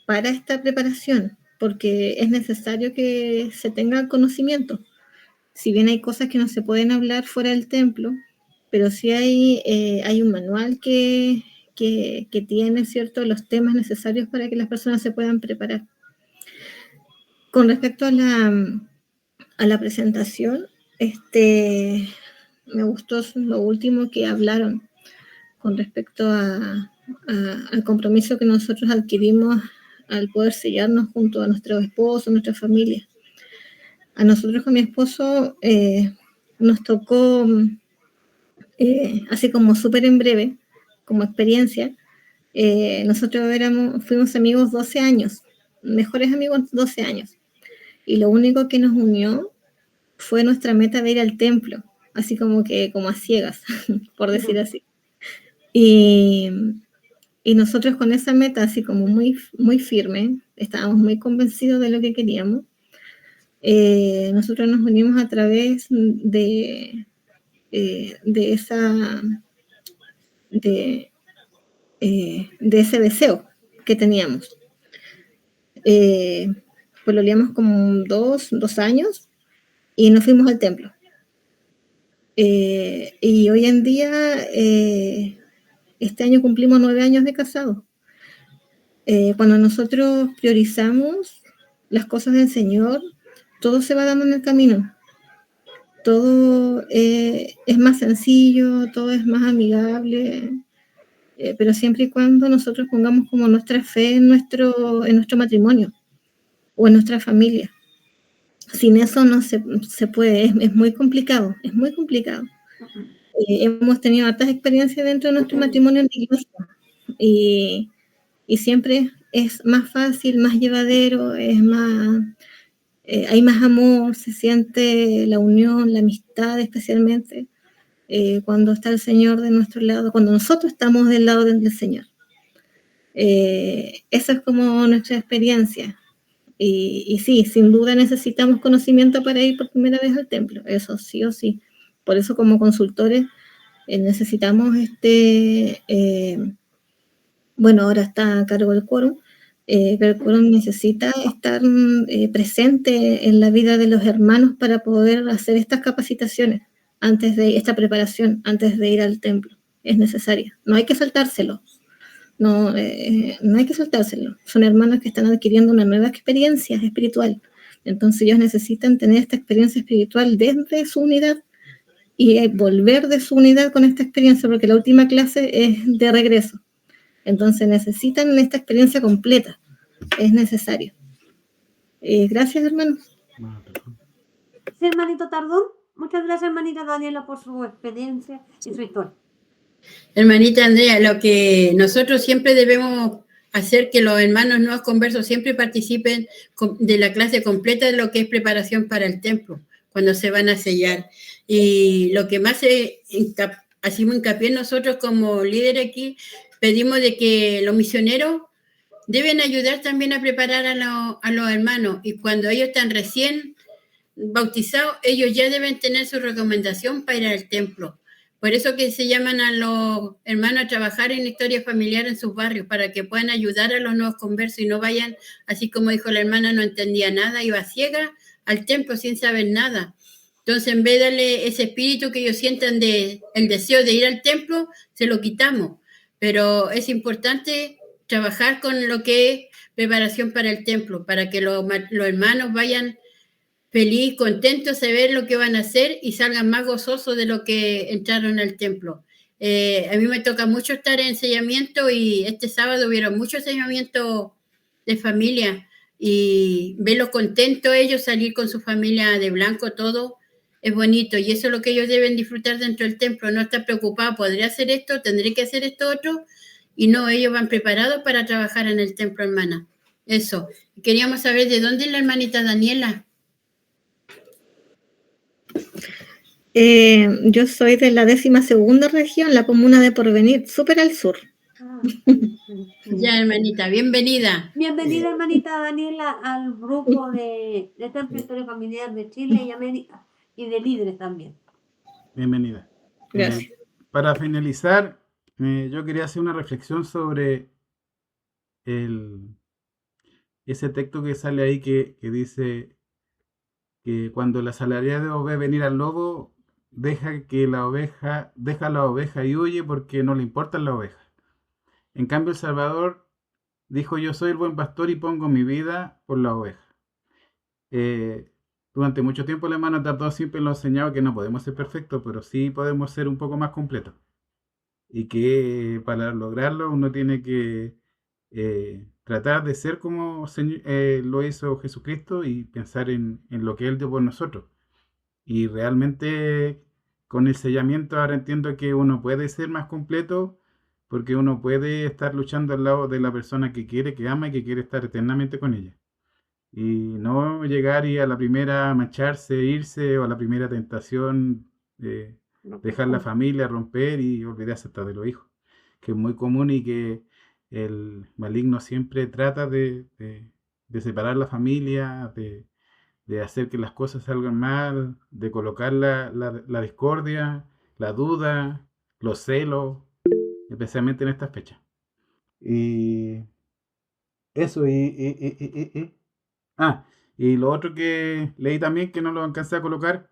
para esta preparación, porque es necesario que se tenga conocimiento. Si bien hay cosas que no se pueden hablar fuera del templo, pero sí hay un manual que tiene, ¿cierto?, los temas necesarios para que las personas se puedan preparar. Con respecto a la presentación, me gustó lo último que hablaron con respecto al compromiso que nosotros adquirimos al poder sellarnos junto a nuestros esposos, nuestra familia. A nosotros con mi esposo nos tocó, así como súper en breve, como experiencia, nosotros fuimos amigos 12 años, mejores amigos 12 años, y lo único que nos unió fue nuestra meta de ir al templo, así como a ciegas, por decir así. Y nosotros con esa meta así como muy, muy firme, estábamos muy convencidos de lo que queríamos. Nosotros nos unimos a través de ese deseo que teníamos. Pues lo liamos como 2 años y nos fuimos al templo. Y hoy en día Este año cumplimos 9 años de casados. Cuando nosotros priorizamos las cosas del Señor, todo se va dando en el camino. Todo es más sencillo, todo es más amigable, pero siempre y cuando nosotros pongamos como nuestra fe en nuestro matrimonio o en nuestra familia. Sin eso no se puede, es muy complicado, es muy complicado. Hemos tenido hartas experiencias dentro de nuestro matrimonio en la iglesia y siempre es más fácil, más llevadero, es más, hay más amor, se siente la unión, la amistad especialmente cuando está el Señor de nuestro lado, cuando nosotros estamos del lado del Señor. Eso es como nuestra experiencia. Y sí, sin duda necesitamos conocimiento para ir por primera vez al templo, eso sí o sí. Por eso como consultores necesitamos bueno, ahora está a cargo del quórum, pero el quórum necesita estar presente en la vida de los hermanos para poder hacer estas capacitaciones, esta preparación antes de ir al templo. Es necesaria, no hay que saltárselo. No hay que saltárselo. Son hermanos que están adquiriendo una nueva experiencia espiritual. Entonces ellos necesitan tener esta experiencia espiritual desde su unidad y volver de su unidad con esta experiencia, porque la última clase es de regreso. Entonces necesitan esta experiencia completa. Es necesario. Gracias, hermanos. Sí, hermanito Tardón. Muchas gracias, hermanita Daniela, por su experiencia y su historia. Hermanita Andrea, lo que nosotros siempre debemos hacer que los hermanos nuevos conversos siempre participen de la clase completa de lo que es preparación para el templo, cuando se van a sellar. Y lo que más hacemos hincapié nosotros como líderes aquí, pedimos de que los misioneros deben ayudar también a preparar a los hermanos. Y cuando ellos están recién bautizados, ellos ya deben tener su recomendación para ir al templo. Por eso que se llaman a los hermanos a trabajar en historia familiar en sus barrios, para que puedan ayudar a los nuevos conversos y no vayan, así como dijo la hermana, no entendía nada, iba ciega al templo sin saber nada. Entonces, en vez de darle ese espíritu que ellos sientan el deseo de ir al templo, se lo quitamos. Pero es importante trabajar con lo que es preparación para el templo, para que los hermanos vayan feliz, contentos de ver lo que van a hacer y salgan más gozosos de lo que entraron al templo. A mí me toca mucho estar en sellamiento y este sábado hubieron muchos sellamientos de familia y verlos contentos ellos, salir con su familia de blanco, todo es bonito y eso es lo que ellos deben disfrutar dentro del templo, no estar preocupados, ¿podré hacer esto? ¿Tendré que hacer esto otro? Y no, ellos van preparados para trabajar en el templo, hermana. Eso. Queríamos saber de dónde es la hermanita Daniela. Yo soy de la 12ª región, la comuna de Porvenir, súper al sur. Ya, hermanita, bienvenida. Bienvenida, hermanita Daniela, al grupo de Templo Historia Familiar de Chile y América y de líderes también. Bienvenida. Gracias. Para finalizar, yo quería hacer una reflexión sobre ese texto que sale ahí que dice que cuando la asalariada ve venir al lobo, deja la oveja y huye porque no le importan las ovejas. En cambio, el Salvador dijo: yo soy el buen pastor y pongo mi vida por la oveja. Durante mucho tiempo el hermano Tardón siempre nos ha enseñado que no podemos ser perfectos, pero sí podemos ser un poco más completos. Y que para lograrlo uno tiene que tratar de ser como lo hizo Jesucristo y pensar en lo que Él dio por nosotros. Y realmente con el sellamiento ahora entiendo que uno puede ser más completo, porque uno puede estar luchando al lado de la persona que quiere, que ama y que quiere estar eternamente con ella. Y no llegar y a la primera macharse, irse, o a la primera tentación, dejar la familia, romper y olvidarse hasta de los hijos, que es muy común y que el maligno siempre trata de separar la familia, de hacer que las cosas salgan mal, de colocar la discordia, la duda, los celos, especialmente en estas fechas. Y eso, y lo otro que leí también, que no lo alcancé a colocar,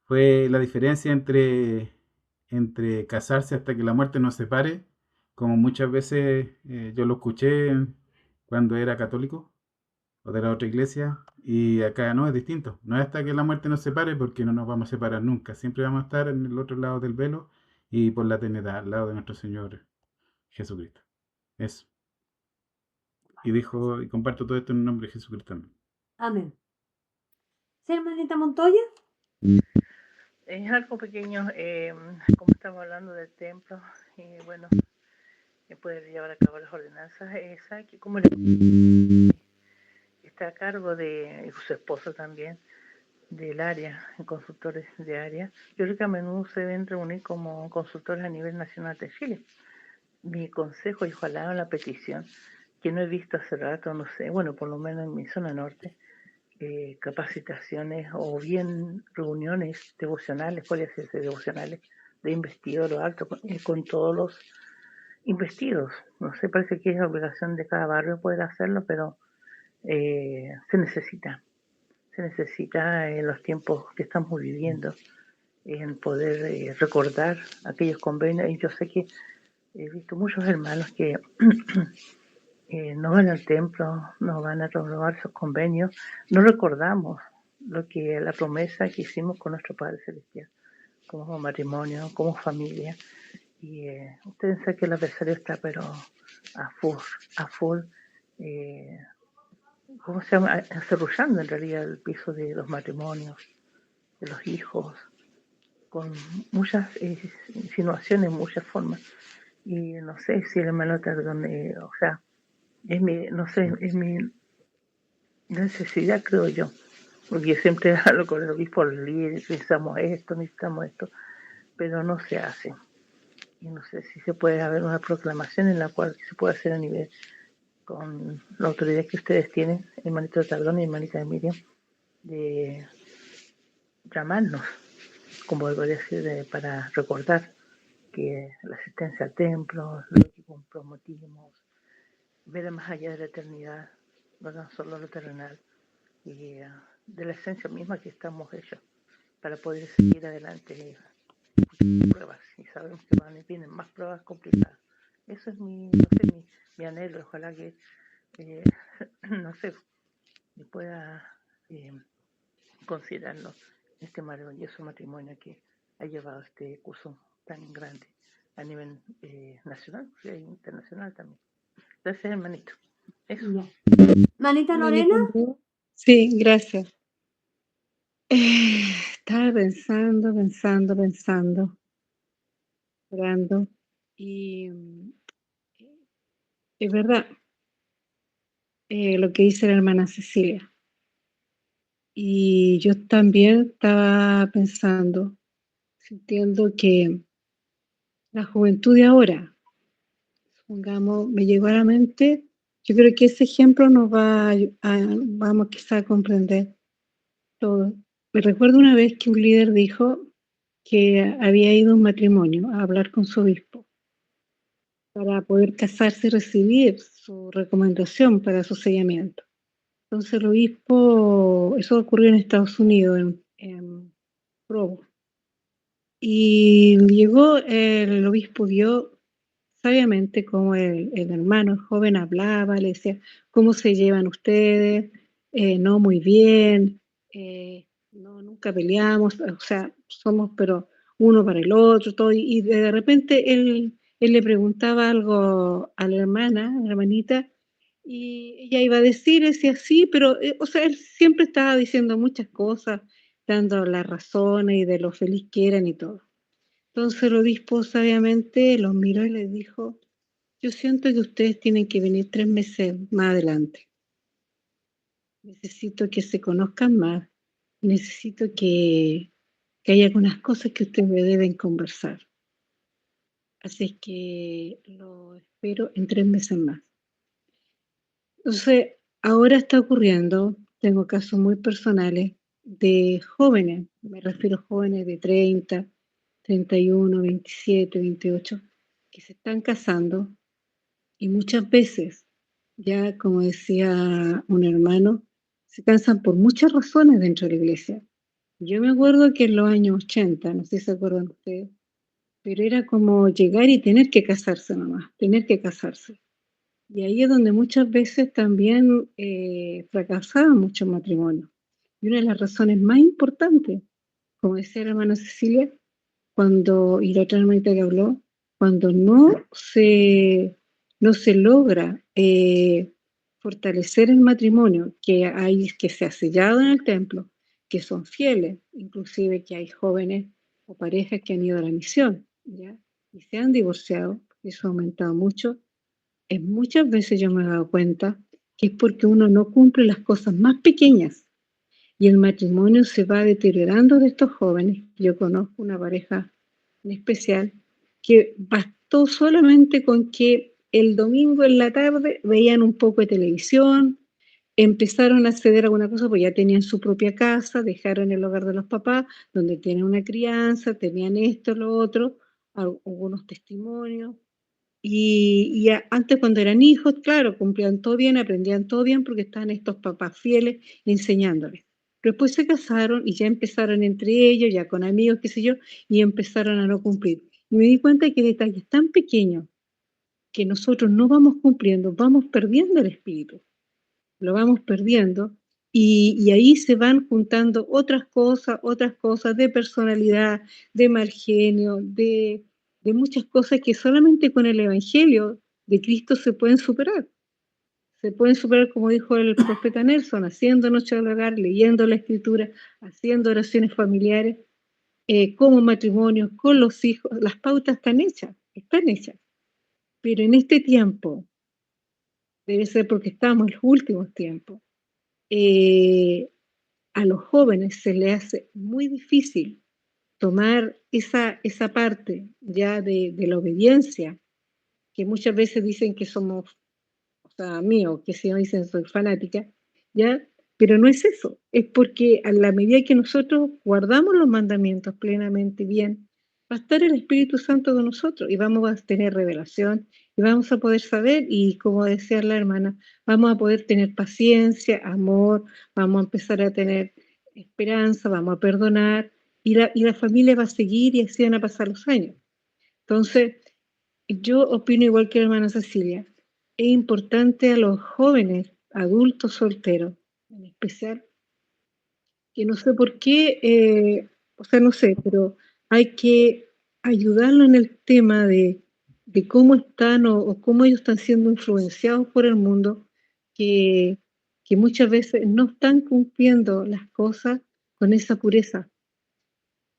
fue la diferencia entre casarse hasta que la muerte nos separe como muchas veces yo lo escuché cuando era católico o de la otra iglesia, y acá no, es distinto. No es hasta que la muerte nos separe, porque no nos vamos a separar nunca. Siempre vamos a estar en el otro lado del velo y por la eternidad, al lado de nuestro Señor Jesucristo. Eso. Y dijo, y comparto todo esto en el nombre de Jesucristo también. Amén. ¿Sí, hermanita Montoya? Es algo pequeño, como estamos hablando del templo, bueno, poder llevar a cabo las ordenanzas, ¿sabe que como está a cargo de su esposo también, del área, consultores de área? Yo creo que a menudo se deben reunir como consultores a nivel nacional de Chile. Mi consejo, y ojalá la petición, que no he visto hace rato, no sé, bueno, por lo menos en mi zona norte, capacitaciones o bien reuniones devocionales, podría ser devocionales, de investidor o alto, con todos los investidos. No sé, parece que es obligación de cada barrio poder hacerlo, pero se necesita en los tiempos que estamos viviendo, en poder recordar aquellos convenios. Y yo sé que he visto muchos hermanos que no van al templo, no van a renovar sus convenios, no recordamos la promesa que hicimos con nuestro Padre Celestial, como matrimonio, como familia. Y ustedes saben que el adversario está pero a full, ¿cómo se llama? Acerrullando en realidad el piso de los matrimonios, de los hijos, con muchas insinuaciones, muchas formas. Y no sé si el hermano Tardón, o sea, no sé, es mi necesidad, creo yo, porque siempre hablo con el obispo, el líder, necesitamos esto, pero no se hace. Y no sé si se puede haber una proclamación en la cual se puede hacer a nivel con la autoridad que ustedes tienen, hermanito Tardón y hermanita Miriam, de llamarnos, como debería decir, para recordar que la asistencia al templo, lo que comprometimos, ver más allá de la eternidad, no tan solo lo terrenal, y de la esencia misma que estamos hechos, para poder seguir adelante. Pruebas, y sabemos que vienen más pruebas complicadas. Eso es mi anhelo. Ojalá que, no sé, pueda considerarlo este maravilloso matrimonio que ha llevado este curso tan grande a nivel nacional e internacional también. Gracias, hermanito. Eso. ¿Manita Lorena? Sí, gracias. Estaba pensando, orando, y es verdad lo que dice la hermana Cecilia. Y yo también estaba pensando, sintiendo que la juventud de ahora, supongamos, me llegó a la mente, yo creo que ese ejemplo nos va vamos quizá a comprender todo. Me recuerdo una vez que un líder dijo que había ido a un matrimonio a hablar con su obispo para poder casarse y recibir su recomendación para su sellamiento. Entonces el obispo, eso ocurrió en Estados Unidos, en Provo, y llegó el obispo, vio sabiamente cómo el hermano joven hablaba, le decía, ¿cómo se llevan ustedes? No, muy bien, no, nunca peleamos, o sea, somos pero uno para el otro, todo, y de repente él le preguntaba algo a la hermanita, y ella iba a decir, decía sí, pero, o sea, él siempre estaba diciendo muchas cosas, dando las razones y de lo feliz que eran y todo. Entonces el obispo sabiamente los miró y les dijo, yo siento que ustedes tienen que venir 3 meses más adelante. Necesito que se conozcan más, necesito que hay algunas cosas que ustedes deben conversar. Así es que lo espero en 3 meses más. Entonces, ahora está ocurriendo, tengo casos muy personales de jóvenes, me refiero a jóvenes de 30, 31, 27, 28, que se están casando y muchas veces, ya como decía un hermano, se casan por muchas razones dentro de la iglesia. Yo me acuerdo que en los años 80, no sé si se acuerdan ustedes, pero era como llegar y tener que casarse nomás, tener que casarse. Y ahí es donde muchas veces también fracasaban muchos matrimonios. Y una de las razones más importantes, como decía la hermana Cecilia, y la otra hermanita que habló, cuando no se logra fortalecer el matrimonio que se ha sellado en el templo, que son fieles, inclusive que hay jóvenes o parejas que han ido a la misión, ¿ya? Y se han divorciado, eso ha aumentado mucho. Muchas veces yo me he dado cuenta que es porque uno no cumple las cosas más pequeñas y el matrimonio se va deteriorando de estos jóvenes. Yo conozco una pareja en especial que bastó solamente con que el domingo en la tarde veían un poco de televisión, empezaron a acceder a alguna cosa, pues ya tenían su propia casa, dejaron el hogar de los papás, donde tienen una crianza, tenían esto, lo otro, algunos testimonios. Y antes cuando eran hijos, claro, cumplían todo bien, aprendían todo bien porque estaban estos papás fieles enseñándoles. Pero después se casaron y ya empezaron entre ellos, ya con amigos, qué sé yo, y empezaron a no cumplir. Y me di cuenta que detalles tan pequeños que nosotros no vamos cumpliendo, vamos perdiendo el espíritu, lo vamos perdiendo. Y ahí se van juntando otras cosas de personalidad, de mal genio, de muchas cosas que solamente con el Evangelio de Cristo se pueden superar. Se pueden superar, como dijo el profeta Nelson, haciendo noche del hogar, leyendo la Escritura, haciendo oraciones familiares, como matrimonio, con los hijos. Las pautas están hechas. Pero en este tiempo, debe ser porque estamos en los últimos tiempos, a los jóvenes se les hace muy difícil tomar esa parte ya de la obediencia, que muchas veces dicen que somos, o sea, a mí, o que si no dicen soy fanática, ¿ya? Pero no es eso, es porque a la medida que nosotros guardamos los mandamientos plenamente bien, va a estar el Espíritu Santo con nosotros y vamos a tener revelación y vamos a poder saber y como decía la hermana, vamos a poder tener paciencia, amor, vamos a empezar a tener esperanza, vamos a perdonar y la familia va a seguir y así van a pasar los años. Entonces, yo opino igual que la hermana Cecilia, es importante a los jóvenes, adultos solteros, en especial, que no sé por qué, o sea, no sé, pero hay que ayudarlo en el tema de cómo están o cómo ellos están siendo influenciados por el mundo, que muchas veces no están cumpliendo las cosas con esa pureza,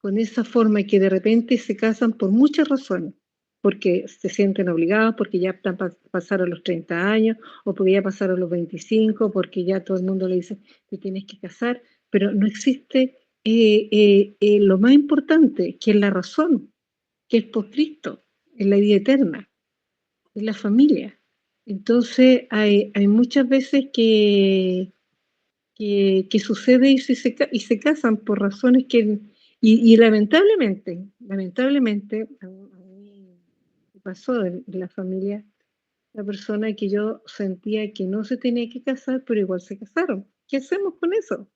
con esa forma y que de repente se casan por muchas razones, porque se sienten obligados, porque ya pasaron los 30 años, o porque ya pasaron los 25, porque ya todo el mundo le dice, te tienes que casar, pero no existe lo más importante, que es la razón, que es por Cristo, es la vida eterna, es la familia. Entonces hay muchas veces que sucede y se casan por razones que... Y lamentablemente, a mí me pasó en la familia, la persona que yo sentía que no se tenía que casar, pero igual se casaron. ¿Qué hacemos con eso?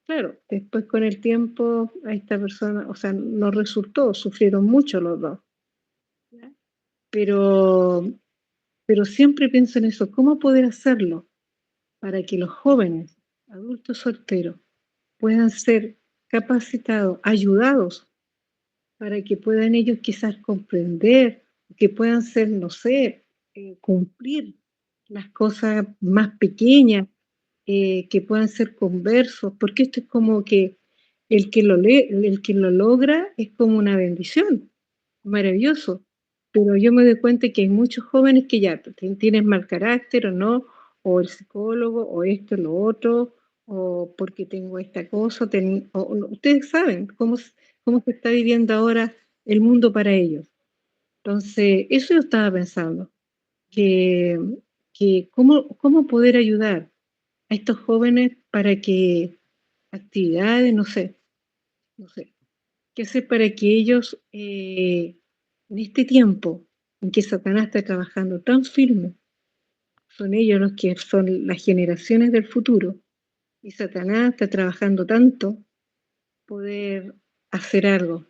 Claro, después con el tiempo a esta persona, o sea, no resultó, sufrieron mucho los dos. ¿Ya? Pero siempre pienso en eso, ¿cómo poder hacerlo para que los jóvenes, adultos solteros, puedan ser capacitados, ayudados, para que puedan ellos quizás comprender, que puedan ser, no sé, cumplir las cosas más pequeñas, que puedan ser conversos, porque esto es como que el que lo logra es como una bendición, maravilloso. Pero yo me doy cuenta que hay muchos jóvenes que ya tienen mal carácter o no, o el psicólogo, o esto, lo otro, o porque tengo esta cosa, ustedes saben cómo se está viviendo ahora el mundo para ellos. Entonces, eso yo estaba pensando, que cómo poder ayudar a estos jóvenes para que actividades, no sé, qué hacer para que ellos en este tiempo en que Satanás está trabajando tan firme, son ellos los que son las generaciones del futuro, y Satanás está trabajando tanto, poder hacer algo.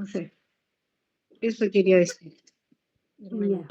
No sé. Eso quería decir. Ya.